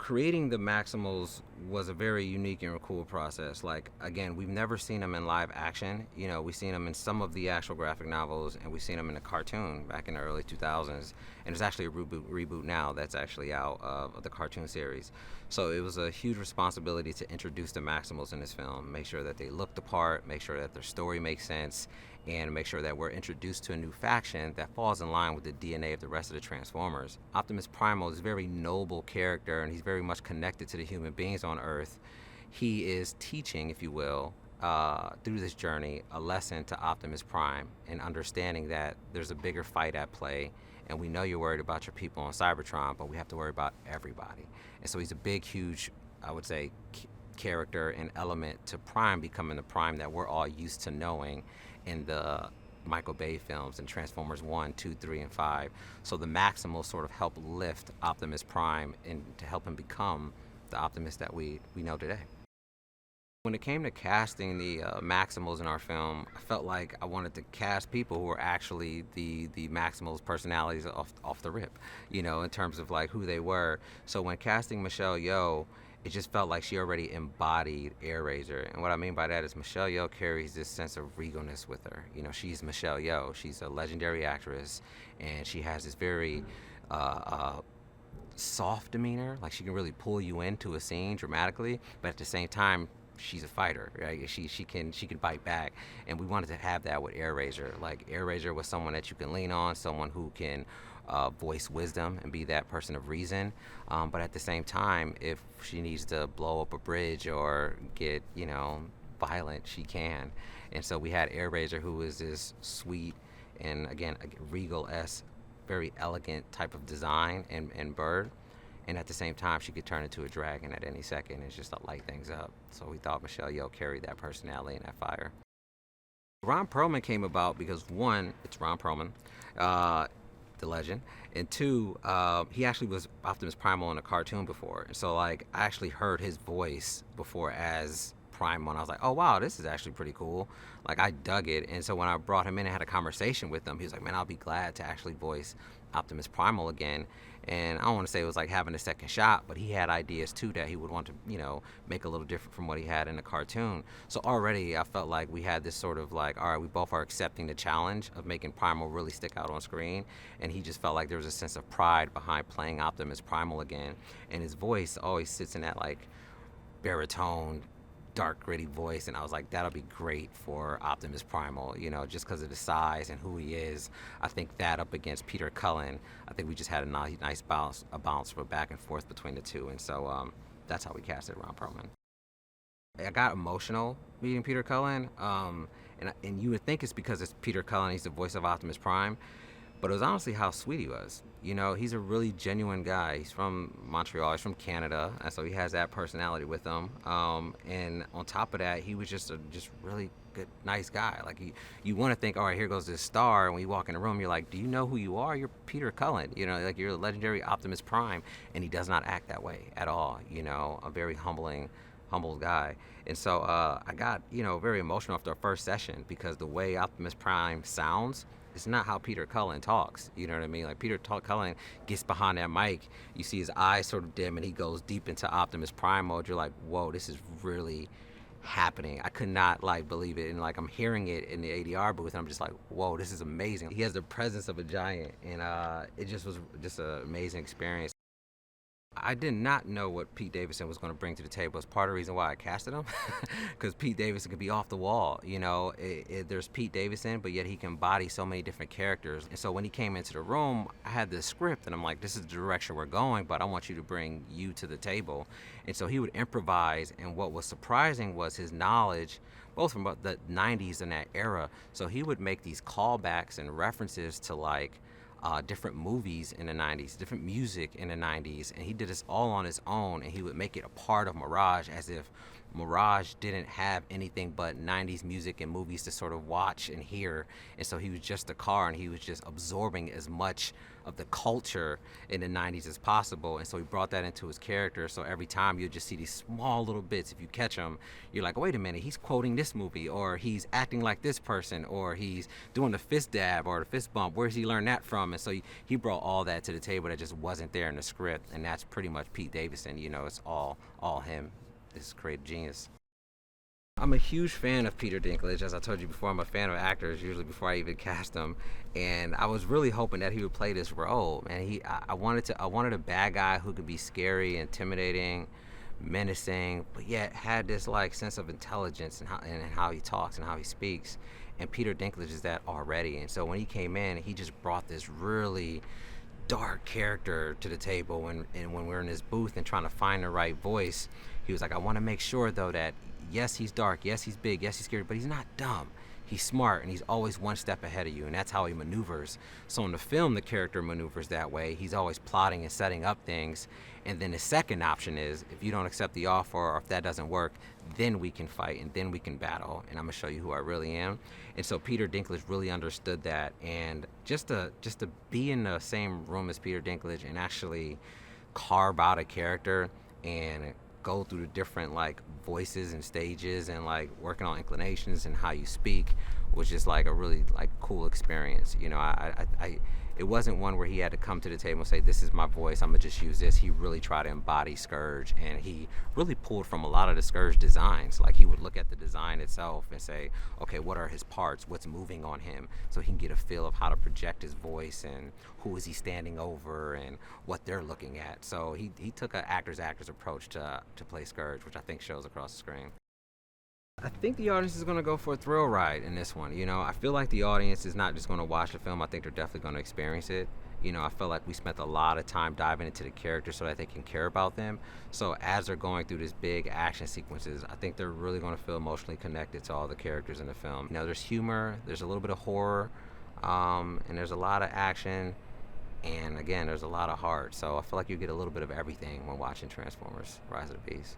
creating the Maximals was a very unique and cool process. Like, again, we've never seen them in live action. You know, we've seen them in some of the actual graphic novels, and we've seen them in a cartoon back in the early 2000s. And there's actually a reboot now that's actually out of the cartoon series. So it was a huge responsibility to introduce the Maximals in this film, make sure that they look the part, make sure that their story makes sense, and make sure that we're introduced to a new faction that falls in line with the DNA of the rest of the Transformers. Optimus Primal is a very noble character, and he's very much connected to the human beings on Earth. He is teaching, if you will, through this journey, a lesson to Optimus Prime, and understanding that there's a bigger fight at play, and we know you're worried about your people on Cybertron, but we have to worry about everybody. And so he's a big, huge, I would say, character and element to Prime becoming the Prime that we're all used to knowing in the Michael Bay films and Transformers 1, 2, 3, and 5. So the Maximals sort of help lift Optimus Prime and to help him become the Optimus that we know today. When it came to casting the Maximals in our film, I felt like I wanted to cast people who were actually the Maximals personalities off the rip, you know, in terms of like who they were. So when casting Michelle Yeoh, it just felt like she already embodied Airazor. And what I mean by that is Michelle Yeoh carries this sense of regalness with her. You know, she's Michelle Yeoh. She's a legendary actress, and she has this very soft demeanor. Like, she can really pull you into a scene dramatically, but at the same time, she's a fighter, right? She can bite back, and we wanted to have that with Airazor. Like, Airazor was someone that you can lean on, someone who can voice wisdom and be that person of reason. But at the same time, if she needs to blow up a bridge or get, you know, violent, she can. And so we had Airazor, who is this sweet and, again, regal-esque, very elegant type of design and bird. And at the same time, she could turn into a dragon at any second and just to light things up. So we thought Michelle Yeoh carried that personality and that fire. Ron Perlman came about because, one, it's Ron Perlman, the legend, and two, he actually was Optimus Primal in a cartoon before. And so, like, I actually heard his voice before as Primal, and I was like, oh, wow, this is actually pretty cool. Like, I dug it. And so when I brought him in and had a conversation with him, he was like, man, I'll be glad to actually voice Optimus Primal again. And I don't want to say it was like having a second shot, but he had ideas too that he would want to, you know, make a little different from what he had in the cartoon. So already I felt like we had this sort of like, all right, we both are accepting the challenge of making Primal really stick out on screen. And he just felt like there was a sense of pride behind playing Optimus Primal again. And his voice always sits in that like baritone, dark, gritty voice, and I was like, that'll be great for Optimus Primal, you know, just because of the size and who he is. I think that up against Peter Cullen, I think we just had a nice bounce for back and forth between the two, and so that's how we casted Ron Perlman. I got emotional meeting Peter Cullen, and you would think it's because it's Peter Cullen, he's the voice of Optimus Prime, but it was honestly how sweet he was. You know, he's a really genuine guy. He's from Montreal, he's from Canada, and so he has that personality with him. And on top of that, he was just really good, nice guy. Like, you want to think, all right, here goes this star, and when you walk in the room, you're like, do you know who you are? You're Peter Cullen. You know, like, you're the legendary Optimus Prime, and he does not act that way at all. You know, a very humble guy. And so I got, you know, very emotional after our first session because the way Optimus Prime sounds, it's not how Peter Cullen talks. You know what I mean? Like, Peter Cullen gets behind that mic, you see his eyes sort of dim, and he goes deep into Optimus Prime mode. You're like, whoa, this is really happening. I could not like believe it, and like I'm hearing it in the ADR booth, and I'm just like, whoa, this is amazing. He has the presence of a giant, and it just was just an amazing experience. I did not know what Pete Davidson was going to bring to the table. It's part of the reason why I casted him, because Pete Davidson could be off the wall. You know, there's Pete Davidson, but yet he can embody so many different characters. And so when he came into the room, I had this script, and I'm like, this is the direction we're going, but I want you to bring you to the table. And so he would improvise, and what was surprising was his knowledge, both from the 90s and that era. So he would make these callbacks and references to like different movies in the 90s, different music in the 90s, and he did this all on his own, and he would make it a part of Mirage as if Mirage didn't have anything but 90s music and movies to sort of watch and hear. And so he was just a car, and he was just absorbing as much of the culture in the 90s as possible. And so he brought that into his character. So every time you just see these small little bits, if you catch them, you're like, wait a minute, he's quoting this movie, or he's acting like this person, or he's doing the fist dab or the fist bump. Where's he learn that from? And so he brought all that to the table that just wasn't there in the script. And that's pretty much Pete Davidson. It's all him, this creative genius. I'm a huge fan of Peter Dinklage. As I told you before, I'm a fan of actors usually before I even cast them, and I was really hoping that he would play this role. Man, I wanted a bad guy who could be scary, intimidating, menacing, but yet had this like sense of intelligence and how he talks and how he speaks. And Peter Dinklage is that already. And so when he came in, he just brought this really dark character to the table. And when we were in his booth and trying to find the right voice, he was like, I want to make sure though that yes, he's dark, yes, he's big, yes, he's scary, but he's not dumb. He's smart, and he's always one step ahead of you, and that's how he maneuvers. So in the film, the character maneuvers that way. He's always plotting and setting up things. And then the second option is, if you don't accept the offer or if that doesn't work, then we can fight and then we can battle, and I'm gonna show you who I really am. And so Peter Dinklage really understood that, and just to be in the same room as Peter Dinklage and actually carve out a character and go through the different like voices and stages and like working on inclinations and how you speak was just like a really like cool experience. It wasn't one where he had to come to the table and say, this is my voice, I'm gonna just use this. He really tried to embody Scourge, and he really pulled from a lot of the Scourge designs. Like he would look at the design itself and say, okay, what are his parts, what's moving on him, so he can get a feel of how to project his voice and who is he standing over and what they're looking at. So he took an actor's approach to play Scourge, which I think shows across the screen. I think the audience is going to go for a thrill ride in this one. I feel like the audience is not just going to watch the film. I think they're definitely going to experience it. I feel like we spent a lot of time diving into the characters so that they can care about them. So as they're going through this big action sequences, I think they're really going to feel emotionally connected to all the characters in the film. There's humor, there's a little bit of horror, and there's a lot of action. And again, there's a lot of heart. So I feel like you get a little bit of everything when watching Transformers: Rise of the Beast.